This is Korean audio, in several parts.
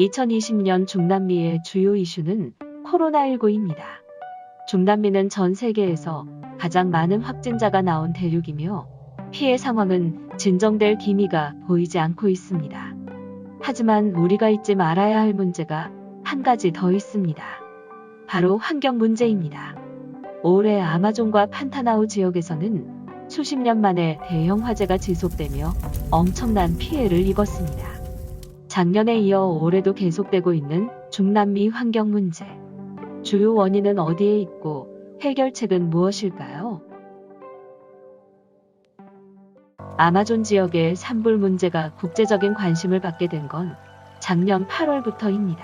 2020년 중남미의 주요 이슈는 코로나19입니다. 중남미는 전 세계에서 가장 많은 확진자가 나온 대륙이며 피해 상황은 진정될 기미가 보이지 않고 있습니다. 하지만 우리가 잊지 말아야 할 문제가 한 가지 더 있습니다. 바로 환경 문제입니다. 올해 아마존과 판타나우 지역에서는 수십 년 만에 대형 화재가 지속되며 엄청난 피해를 입었습니다. 작년에 이어 올해도 계속되고 있는 중남미 환경 문제. 주요 원인은 어디에 있고 해결책은 무엇일까요? 아마존 지역의 산불 문제가 국제적인 관심을 받게 된 건 작년 8월부터입니다.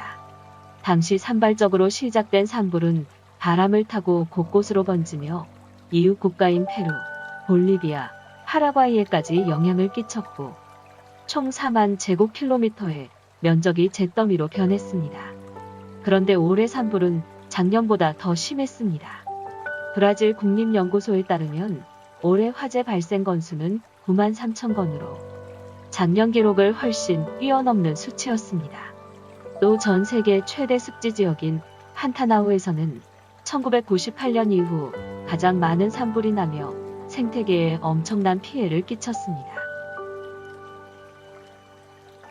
당시 산발적으로 시작된 산불은 바람을 타고 곳곳으로 번지며 이웃 국가인 페루, 볼리비아, 파라과이에까지 영향을 끼쳤고 총 4만 제곱킬로미터의 면적이 잿더미로 변했습니다. 그런데 올해 산불은 작년보다 더 심했습니다. 브라질 국립연구소에 따르면 올해 화재 발생 건수는 9만 3천 건으로 작년 기록을 훨씬 뛰어넘는 수치였습니다. 또 전 세계 최대 습지 지역인 판타나우에서는 1998년 이후 가장 많은 산불이 나며 생태계에 엄청난 피해를 끼쳤습니다.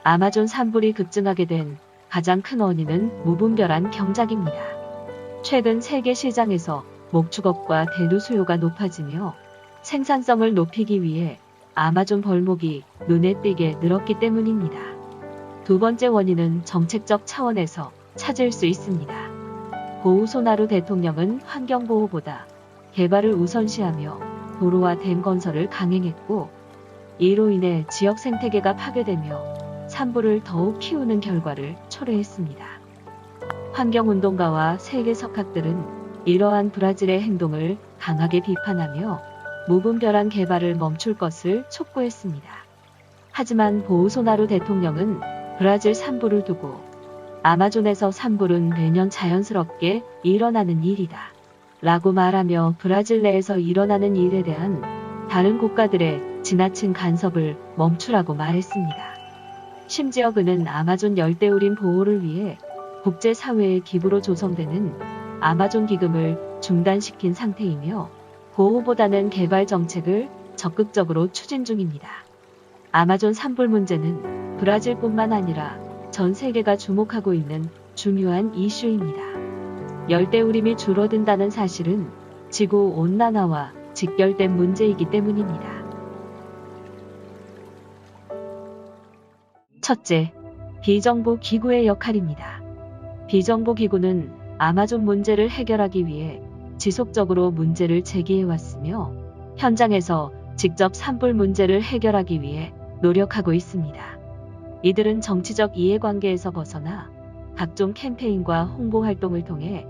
아마존 산불이 급증하게 된 가장 큰 원인은 무분별한 경작입니다. 최근 세계 시장에서 목축업과 대두 수요가 높아지며 생산성을 높이기 위해 아마존 벌목이 눈에 띄게 늘었기 때문입니다. 두 번째 원인은 정책적 차원에서 찾을 수 있습니다. 보우소나루 대통령은 환경보호보다 개발을 우선시하며 도로와 댐 건설을 강행했고 이로 인해 지역 생태계가 파괴되며 산불을 더욱 키우는 결과를 초래했습니다. 환경운동가와 세계 석학들은 이러한 브라질의 행동을 강하게 비판하며 무분별한 개발을 멈출 것을 촉구했습니다. 하지만 보우소나루 대통령은 브라질 산불을 두고 아마존에서 산불은 매년 자연스럽게 일어나는 일이다 라고 말하며 브라질 내에서 일어나는 일에 대한 다른 국가들의 지나친 간섭을 멈추라고 말했습니다. 심지어 그는 아마존 열대우림 보호를 위해 국제사회의 기부로 조성되는 아마존 기금을 중단시킨 상태이며 보호보다는 개발 정책을 적극적으로 추진 중입니다. 아마존 산불 문제는 브라질뿐만 아니라 전 세계가 주목하고 있는 중요한 이슈입니다. 열대우림이 줄어든다는 사실은 지구온난화와 직결된 문제이기 때문입니다. 첫째, 비정부 기구의 역할입니다. 비정부 기구는 아마존 문제를 해결하기 위해 지속적으로 문제를 제기해왔으며 현장에서 직접 산불 문제를 해결하기 위해 노력하고 있습니다. 이들은 정치적 이해관계에서 벗어나 각종 캠페인과 홍보 활동을 통해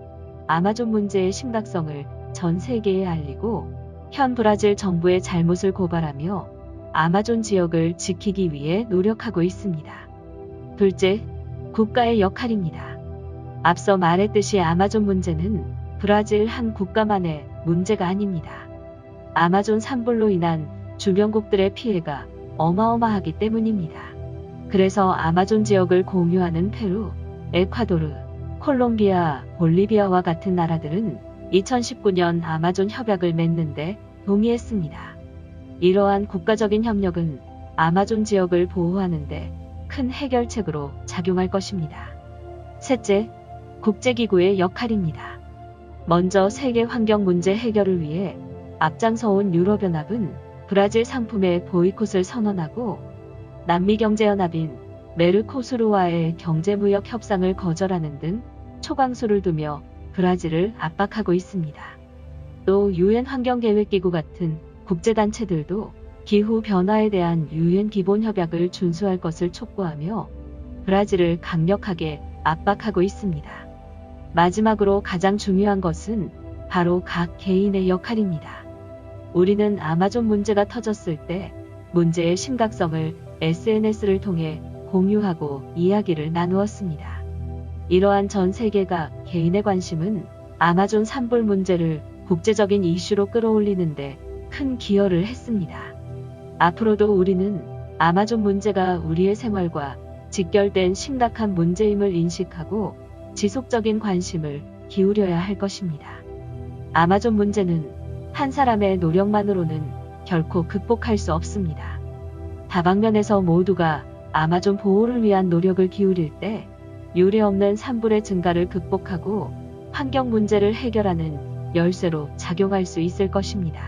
아마존 문제의 심각성을 전 세계에 알리고 현 브라질 정부의 잘못을 고발하며 아마존 지역을 지키기 위해 노력하고 있습니다. 둘째, 국가의 역할입니다. 앞서 말했듯이 아마존 문제는 브라질 한 국가만의 문제가 아닙니다. 아마존 산불로 인한 주변국들의 피해가 어마어마하기 때문입니다. 그래서 아마존 지역을 공유하는 페루, 에콰도르, 콜롬비아, 볼리비아와 같은 나라들은 2019년 아마존 협약을 맺는데 동의했습니다. 이러한 국가적인 협력은 아마존 지역을 보호하는 데 큰 해결책으로 작용할 것입니다. 셋째, 국제기구의 역할입니다. 먼저 세계 환경 문제 해결을 위해 앞장서온 유럽연합은 브라질 상품의 보이콧을 선언하고 남미경제연합인 메르코수르와의 경제무역 협상을 거절하는 등 초강수를 두며 브라질을 압박하고 있습니다. 또 유엔 환경계획기구 같은 국제단체들도 기후변화에 대한 유엔 기본협약을 준수할 것을 촉구하며 브라질을 강력하게 압박하고 있습니다. 마지막으로 가장 중요한 것은 바로 각 개인의 역할입니다. 우리는 아마존 문제가 터졌을 때 문제의 심각성을 SNS를 통해 공유하고 이야기를 나누었습니다. 이러한 전 세계가 개인의 관심은 아마존 산불 문제를 국제적인 이슈로 끌어올리는데 큰 기여를 했습니다. 앞으로도 우리는 아마존 문제가 우리의 생활과 직결된 심각한 문제임을 인식하고 지속적인 관심을 기울여야 할 것입니다. 아마존 문제는 한 사람의 노력만으로는 결코 극복할 수 없습니다. 다방면에서 모두가 아마존 보호를 위한 노력을 기울일 때 유례없는 산불의 증가를 극복하고 환경 문제를 해결하는 열쇠로 작용할 수 있을 것입니다.